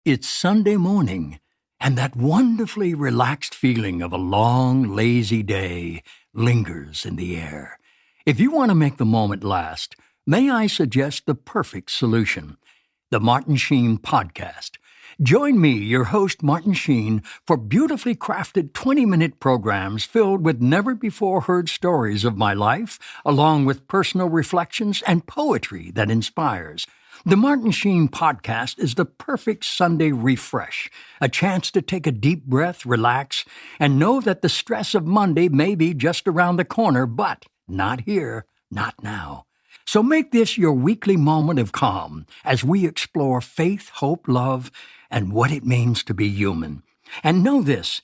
It's Sunday morning, and that wonderfully relaxed feeling of a long, lazy day lingers in the air. If you want to make the moment last, may I suggest the perfect solution: the Martin Sheen Podcast. Join me, your host, Martin Sheen, for beautifully crafted 20-minute programs filled with never-before-heard stories of my life, along with personal reflections and poetry that inspires. The Martin Sheen Podcast is the perfect Sunday refresh, a chance to take a deep breath, relax, and know that the stress of Monday may be just around the corner, but not here, not now. So make this your weekly moment of calm as we explore faith, hope, love, and what it means to be human. And know this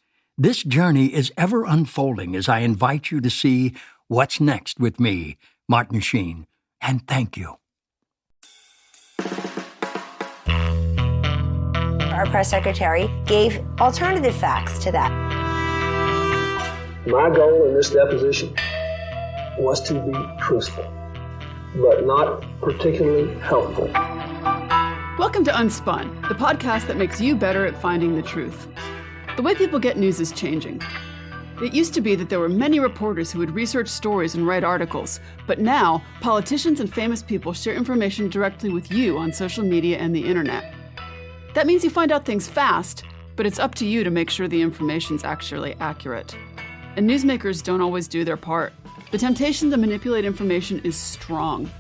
journey is ever unfolding as I invite you to see what's next with me, Martin Sheen. And thank you. Our press secretary gave alternative facts to that. My goal in this deposition was to be truthful, but not particularly helpful. Welcome to Unspun, the podcast that makes you better at finding the truth. The way people get news is changing. It used to be that there were many reporters who would research stories and write articles, but now politicians and famous people share information directly with you on social media and the internet. That means you find out things fast, but it's up to you to make sure the information's actually accurate. And newsmakers don't always do their part. The temptation to manipulate information is strong.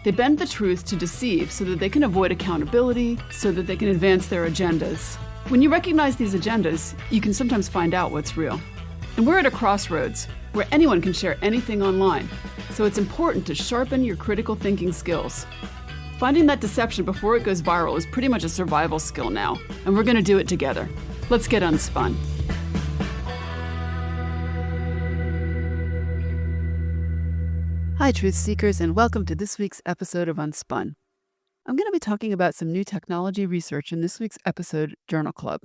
They bend the truth to deceive so that they can avoid accountability, so that they can advance their agendas. When you recognize these agendas, you can sometimes find out what's real. And we're at a crossroads where anyone can share anything online, so it's important to sharpen your critical thinking skills. Finding that deception before it goes viral is pretty much a survival skill now, and we're going to do it together. Let's get unspun. Hi, truth seekers, and welcome to this week's episode of Unspun. I'm going to be talking about some new technology research in this week's episode, Journal Club,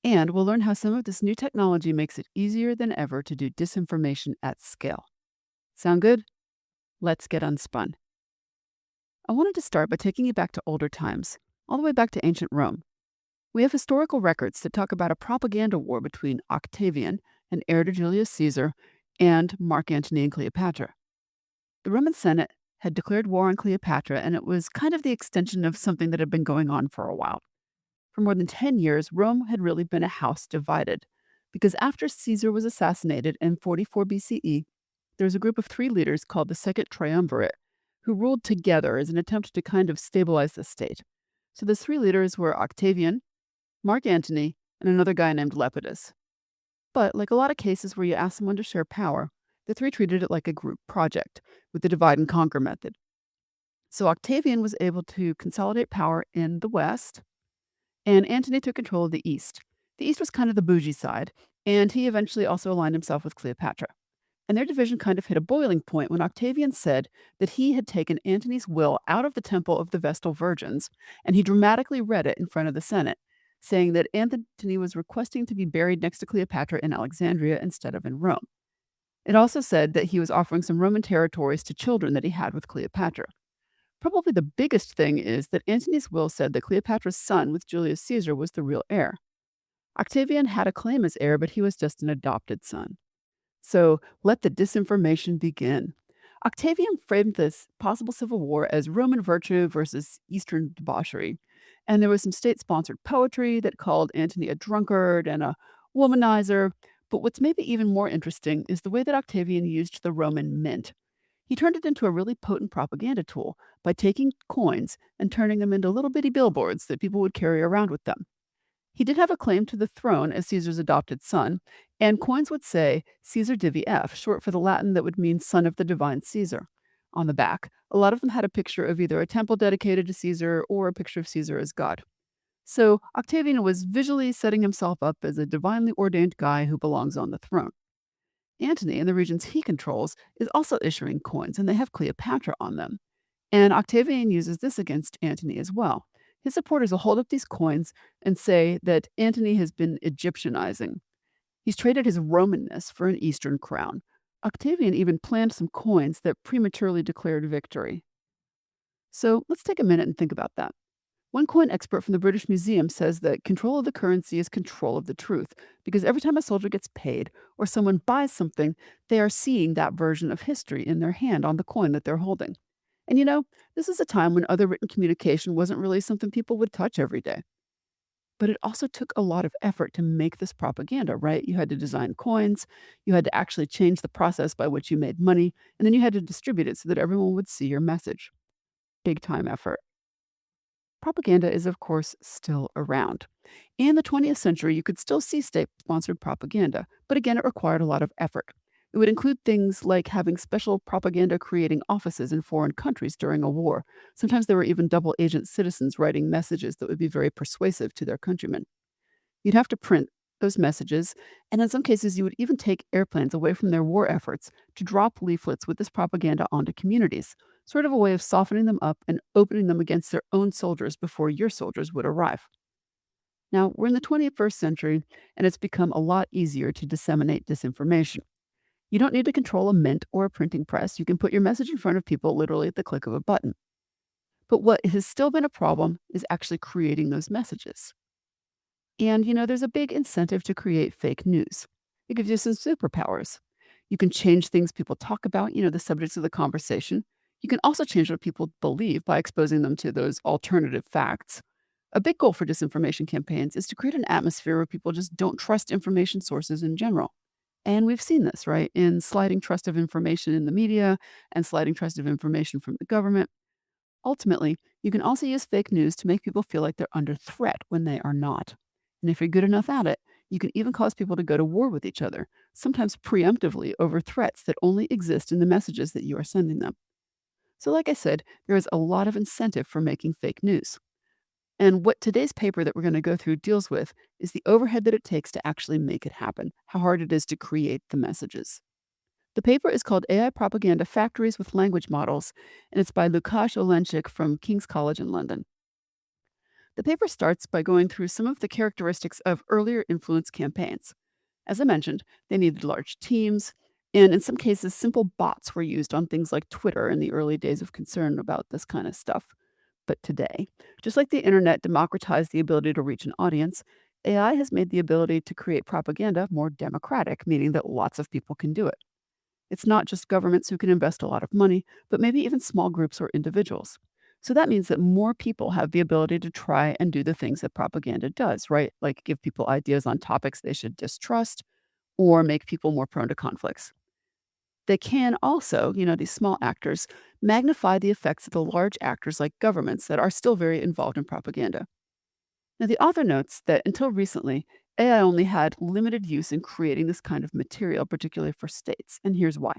and we'll learn how some of this new technology makes it easier than ever to do disinformation at scale. Sound good? Let's get unspun. I wanted to start by taking you back to older times, all the way back to ancient Rome. We have historical records that talk about a propaganda war between Octavian, an heir to Julius Caesar, and Mark Antony and Cleopatra. The Roman Senate had declared war on Cleopatra, and it was kind of the extension of something that had been going on for a while. For more than 10 years, Rome had really been a house divided, because after Caesar was assassinated in 44 BCE, there was a group of three leaders called the Second Triumvirate, who ruled together as an attempt to kind of stabilize the state. So the three leaders were Octavian, Mark Antony, and another guy named Lepidus. But like a lot of cases where you ask someone to share power, the three treated it like a group project with the divide and conquer method. So Octavian was able to consolidate power in the West, and Antony took control of the East. The East was kind of the bougie side, and he eventually also aligned himself with Cleopatra. And their division kind of hit a boiling point when Octavian said that he had taken Antony's will out of the Temple of the Vestal Virgins, and he dramatically read it in front of the Senate, saying that Antony was requesting to be buried next to Cleopatra in Alexandria instead of in Rome. It also said that he was offering some Roman territories to children that he had with Cleopatra. Probably the biggest thing is that Antony's will said that Cleopatra's son with Julius Caesar was the real heir. Octavian had a claim as heir, but he was just an adopted son. So let the disinformation begin. Octavian framed this possible civil war as Roman virtue versus Eastern debauchery. And there was some state-sponsored poetry that called Antony a drunkard and a womanizer. But what's maybe even more interesting is the way that Octavian used the Roman mint. He turned it into a really potent propaganda tool by taking coins and turning them into little bitty billboards that people would carry around with them. He did have a claim to the throne as Caesar's adopted son, and coins would say Caesar Divi F, short for the Latin that would mean son of the divine Caesar. On the back, a lot of them had a picture of either a temple dedicated to Caesar or a picture of Caesar as God. So Octavian was visually setting himself up as a divinely ordained guy who belongs on the throne. Antony, in the regions he controls, is also issuing coins, and they have Cleopatra on them. And Octavian uses this against Antony as well. His supporters will hold up these coins and say that Antony has been Egyptianizing. He's traded his Romanness for an Eastern crown. Octavian even planned some coins that prematurely declared victory. So let's take a minute and think about that. One coin expert from the British Museum says that control of the currency is control of the truth, because every time a soldier gets paid or someone buys something, they are seeing that version of history in their hand on the coin that they're holding. And this is a time when other written communication wasn't really something people would touch every day. But it also took a lot of effort to make this propaganda, right? You had to design coins, you had to actually change the process by which you made money, and then you had to distribute it so that everyone would see your message. Big time effort. Propaganda is, of course, still around. In the 20th century, you could still see state sponsored propaganda, but again, it required a lot of effort. It would include things like having special propaganda creating offices in foreign countries during a war. Sometimes there were even double agent citizens writing messages that would be very persuasive to their countrymen. You'd have to print those messages, and in some cases, you would even take airplanes away from their war efforts to drop leaflets with this propaganda onto communities, sort of a way of softening them up and opening them against their own soldiers before your soldiers would arrive. Now, we're in the 21st century, and it's become a lot easier to disseminate disinformation. You don't need to control a mint or a printing press. You can put your message in front of people literally at the click of a button. But what has still been a problem is actually creating those messages. And, there's a big incentive to create fake news. It gives you some superpowers. You can change things people talk about, the subjects of the conversation. You can also change what people believe by exposing them to those alternative facts. A big goal for disinformation campaigns is to create an atmosphere where people just don't trust information sources in general. And we've seen this, right, in sliding trust of information in the media and sliding trust of information from the government. Ultimately, you can also use fake news to make people feel like they're under threat when they are not. And if you're good enough at it, you can even cause people to go to war with each other, sometimes preemptively over threats that only exist in the messages that you are sending them. So, like I said, there is a lot of incentive for making fake news. And what today's paper that we're going to go through deals with is the overhead that it takes to actually make it happen, how hard it is to create the messages. The paper is called AI Propaganda Factories with Language Models, and it's by Lukasz Oleńczyk from King's College in London. The paper starts by going through some of the characteristics of earlier influence campaigns. As I mentioned, they needed large teams, and in some cases, simple bots were used on things like Twitter in the early days of concern about this kind of stuff. But today, just like the internet democratized the ability to reach an audience, AI has made the ability to create propaganda more democratic, meaning that lots of people can do it. It's not just governments who can invest a lot of money, but maybe even small groups or individuals. So that means that more people have the ability to try and do the things that propaganda does, right? Like give people ideas on topics they should distrust or make people more prone to conflicts. They can also, these small actors, magnify the effects of the large actors like governments that are still very involved in propaganda. Now, the author notes that until recently, AI only had limited use in creating this kind of material, particularly for states. And here's why.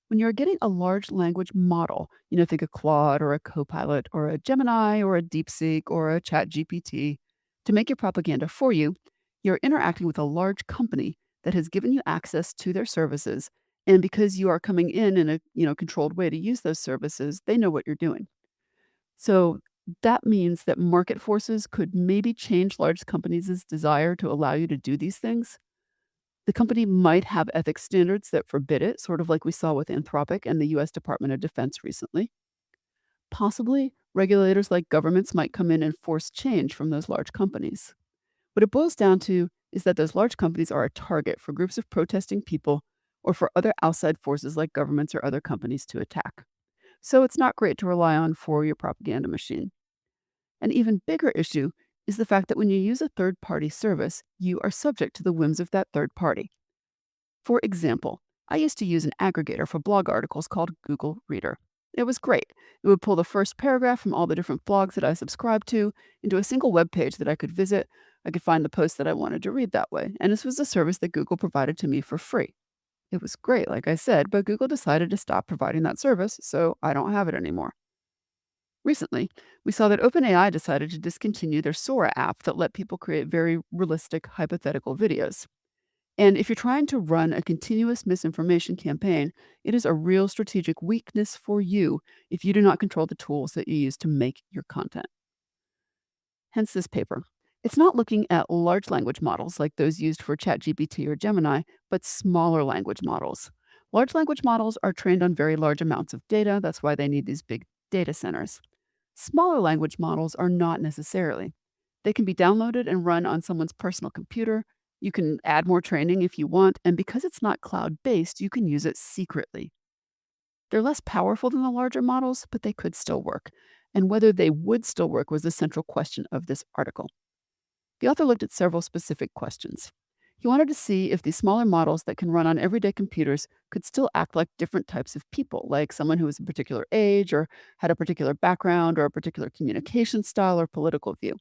When you're getting a large language model, think a Claude or a Copilot or a Gemini or a DeepSeek or a Chat GPT to make your propaganda for you, you're interacting with a large company that has given you access to their services. And because you are coming in a controlled way to use those services, they know what you're doing. So that means that market forces could maybe change large companies' desire to allow you to do these things. The company might have ethics standards that forbid it, sort of like we saw with Anthropic and the US Department of Defense recently. Possibly, regulators like governments might come in and force change from those large companies. What it boils down to is that those large companies are a target for groups of protesting people or for other outside forces like governments or other companies to attack. So it's not great to rely on for your propaganda machine. An even bigger issue is the fact that when you use a third party service, you are subject to the whims of that third party. For example, I used to use an aggregator for blog articles called Google Reader. It was great. It would pull the first paragraph from all the different blogs that I subscribed to into a single web page that I could visit. I could find the posts that I wanted to read that way. And this was a service that Google provided to me for free. It was great, like I said, but Google decided to stop providing that service, so I don't have it anymore. Recently, we saw that OpenAI decided to discontinue their Sora app that let people create very realistic hypothetical videos. And if you're trying to run a continuous misinformation campaign, it is a real strategic weakness for you if you do not control the tools that you use to make your content. Hence this paper. It's not looking at large language models like those used for ChatGPT or Gemini, but smaller language models. Large language models are trained on very large amounts of data. That's why they need these big data centers. Smaller language models are not necessarily. They can be downloaded and run on someone's personal computer. You can add more training if you want, and because it's not cloud based, you can use it secretly. They're less powerful than the larger models, but they could still work. And whether they would still work was the central question of this article. The author looked at several specific questions. He wanted to see if these smaller models that can run on everyday computers could still act like different types of people, like someone who was a particular age or had a particular background or a particular communication style or political view.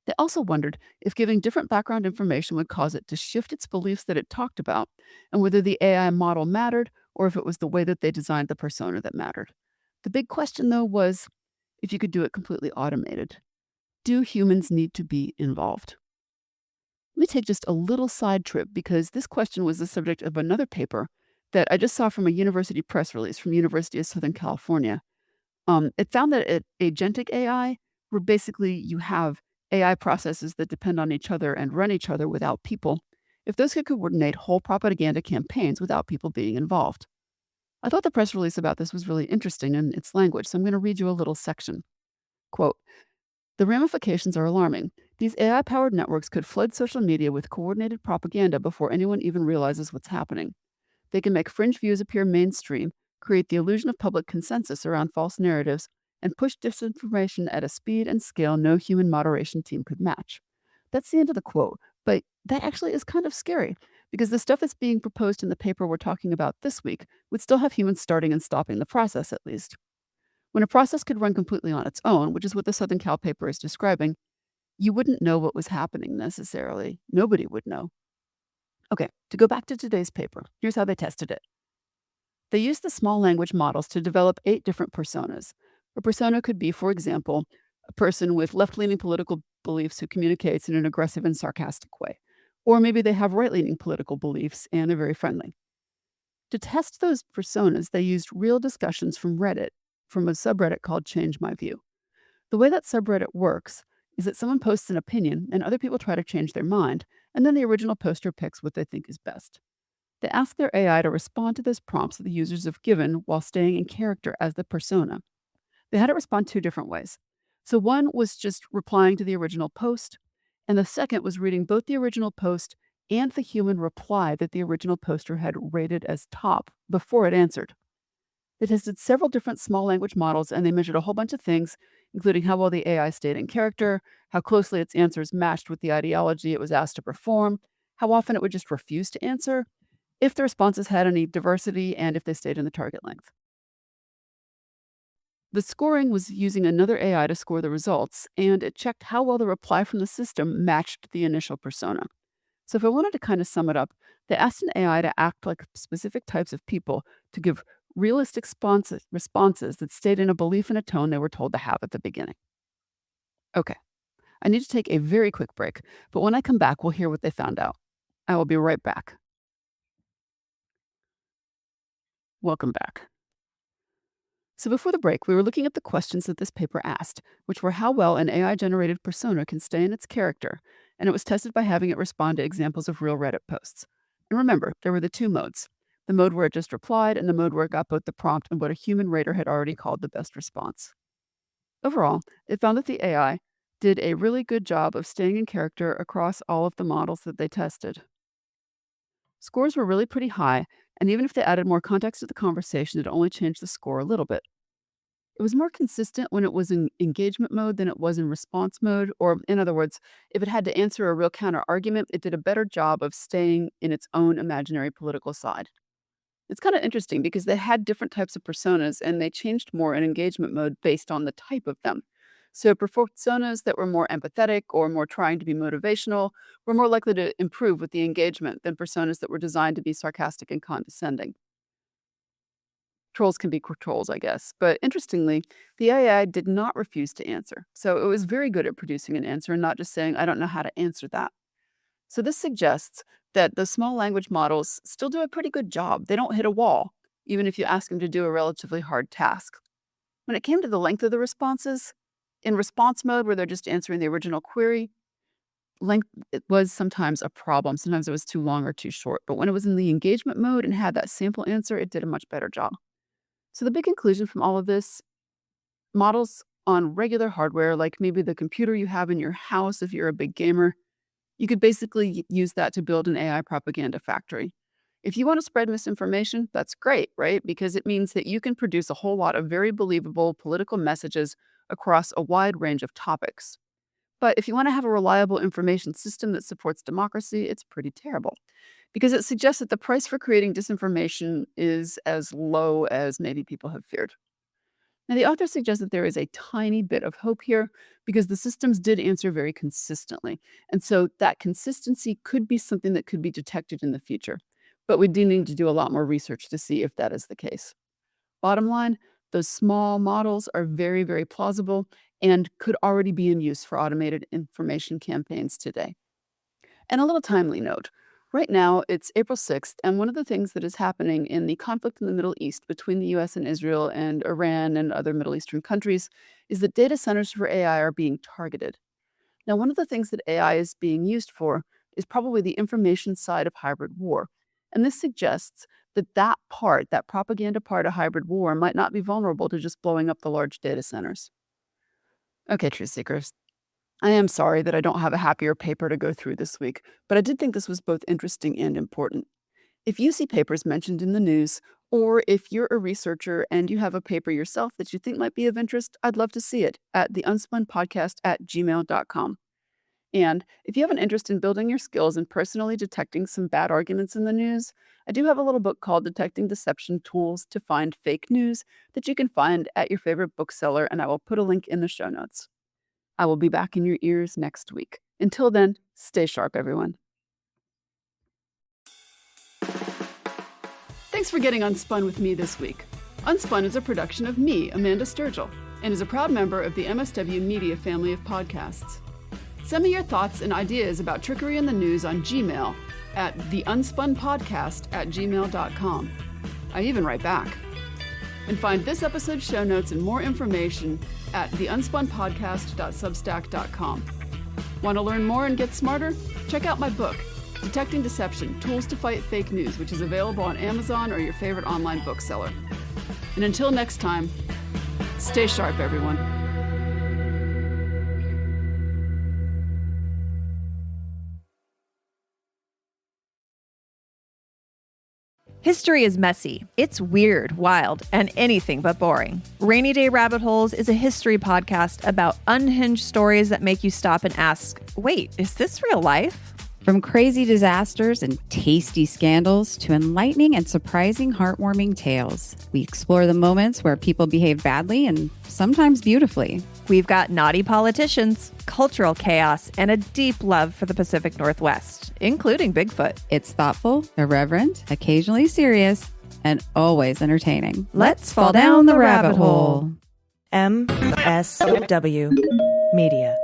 They also wondered if giving different background information would cause it to shift its beliefs that it talked about, and whether the AI model mattered or if it was the way that they designed the persona that mattered. The big question, though, was if you could do it completely automated. Do humans need to be involved? Let me take just a little side trip because this question was the subject of another paper that I just saw from a university press release from University of Southern California. It found that agentic AI, where basically you have AI processes that depend on each other and run each other without people, if those could coordinate whole propaganda campaigns without people being involved. I thought the press release about this was really interesting in its language, so I'm going to read you a little section. Quote, "The ramifications are alarming. These AI-powered networks could flood social media with coordinated propaganda before anyone even realizes what's happening. They can make fringe views appear mainstream, create the illusion of public consensus around false narratives, and push disinformation at a speed and scale no human moderation team could match." That's the end of the quote, but that actually is kind of scary because the stuff that's being proposed in the paper we're talking about this week would still have humans starting and stopping the process at least. When a process could run completely on its own, which is what the Southern Cal paper is describing, you wouldn't know what was happening necessarily. Nobody would know. Okay, to go back to today's paper, here's how they tested it. They used the small language models to develop 8 different personas. A persona could be, for example, a person with left leaning political beliefs who communicates in an aggressive and sarcastic way. Or maybe they have right leaning political beliefs and are very friendly. To test those personas, they used real discussions from Reddit, from a subreddit called Change My View. The way that subreddit works is that someone posts an opinion and other people try to change their mind, and then the original poster picks what they think is best. They ask their AI to respond to those prompts that the users have given while staying in character as the persona. They had it respond 2 different ways. So one was just replying to the original post, and the second was reading both the original post and the human reply that the original poster had rated as top before it answered. They tested several different small language models and they measured a whole bunch of things, including how well the AI stayed in character, how closely its answers matched with the ideology it was asked to perform, how often it would just refuse to answer, if the responses had any diversity, and if they stayed in the target length. The scoring was using another AI to score the results, and it checked how well the reply from the system matched the initial persona. So if I wanted to kind of sum it up, they asked an AI to act like specific types of people to give realistic responses that stayed in a belief and a tone they were told to have at the beginning. Okay, I need to take a very quick break, but when I come back, we'll hear what they found out. I will be right back. Welcome back. So before the break, we were looking at the questions that this paper asked, which were how well an AI-generated persona can stay in its character, and it was tested by having it respond to examples of real Reddit posts. And remember, there were the 2 modes, the mode where it just replied and the mode where it got both the prompt and what a human rater had already called the best response. Overall, it found that the AI did a really good job of staying in character across all of the models that they tested. Scores were really pretty high, and even if they added more context to the conversation, it only changed the score a little bit. It was more consistent when it was in engagement mode than it was in response mode, or in other words, if it had to answer a real counter argument, it did a better job of staying in its own imaginary political side. It's kind of interesting because they had different types of personas and they changed more in engagement mode based on the type of them. So, personas that were more empathetic or more trying to be motivational were more likely to improve with the engagement than personas that were designed to be sarcastic and condescending. Trolls can be trolls, I guess. But interestingly, the AI did not refuse to answer. So it was very good at producing an answer and not just saying, I don't know how to answer that. So this suggests that the small language models still do a pretty good job. They don't hit a wall, even if you ask them to do a relatively hard task. When it came to the length of the responses, in response mode, where they're just answering the original query, length it was sometimes a problem. Sometimes it was too long or too short. But when it was in the engagement mode and had that sample answer, it did a much better job. So the big conclusion from all of this, models on regular hardware, like maybe the computer you have in your house if you're a big gamer. You could basically use that to build an AI propaganda factory. If you want to spread misinformation, that's great, right? Because it means that you can produce a whole lot of very believable political messages across a wide range of topics. But if you want to have a reliable information system that supports democracy, it's pretty terrible because it suggests that the price for creating disinformation is as low as maybe people have feared. Now, the author suggests that there is a tiny bit of hope here because the systems did answer very consistently. And so that consistency could be something that could be detected in the future. But we do need to do a lot more research to see if that is the case. Bottom line, those small models are very, very plausible and could already be in use for automated information campaigns today. And a little timely note. Right now, it's April 6th, and one of the things that is happening in the conflict in the Middle East between the US and Israel and Iran and other Middle Eastern countries is that data centers for AI are being targeted. Now, one of the things that AI is being used for is probably the information side of hybrid war. And this suggests that that propaganda part of hybrid war might not be vulnerable to just blowing up the large data centers. Okay, truth seekers. I am sorry that I don't have a happier paper to go through this week, but I did think this was both interesting and important. If you see papers mentioned in the news, or if you're a researcher and you have a paper yourself that you think might be of interest, I'd love to see it at theunspunpodcast@gmail.com. And if you have an interest in building your skills and personally detecting some bad arguments in the news, I do have a little book called Detecting Deception Tools to Find Fake News that you can find at your favorite bookseller, and I will put a link in the show notes. I will be back in your ears next week. Until then, stay sharp, everyone. Thanks for getting Unspun with me this week. Unspun is a production of me, Amanda Sturgill, and is a proud member of the MSW Media family of podcasts. Send me your thoughts and ideas about trickery in the news on Gmail at theunspunpodcast@gmail.com. I even write back. And find this episode's show notes and more information at theunspunpodcast.substack.com. Want to learn more and get smarter? Check out my book, Detecting Deception, Tools to Fight Fake News, which is available on Amazon or your favorite online bookseller. And until next time, stay sharp, everyone. History is messy. It's weird, wild, and anything but boring. Rainy Day Rabbit Holes is a history podcast about unhinged stories that make you stop and ask, wait, is this real life? From crazy disasters and tasty scandals to enlightening and surprising heartwarming tales, we explore the moments where people behave badly and sometimes beautifully. We've got naughty politicians, cultural chaos, and a deep love for the Pacific Northwest, including Bigfoot. It's thoughtful, irreverent, occasionally serious, and always entertaining. Let's fall down the rabbit hole. MSW Media.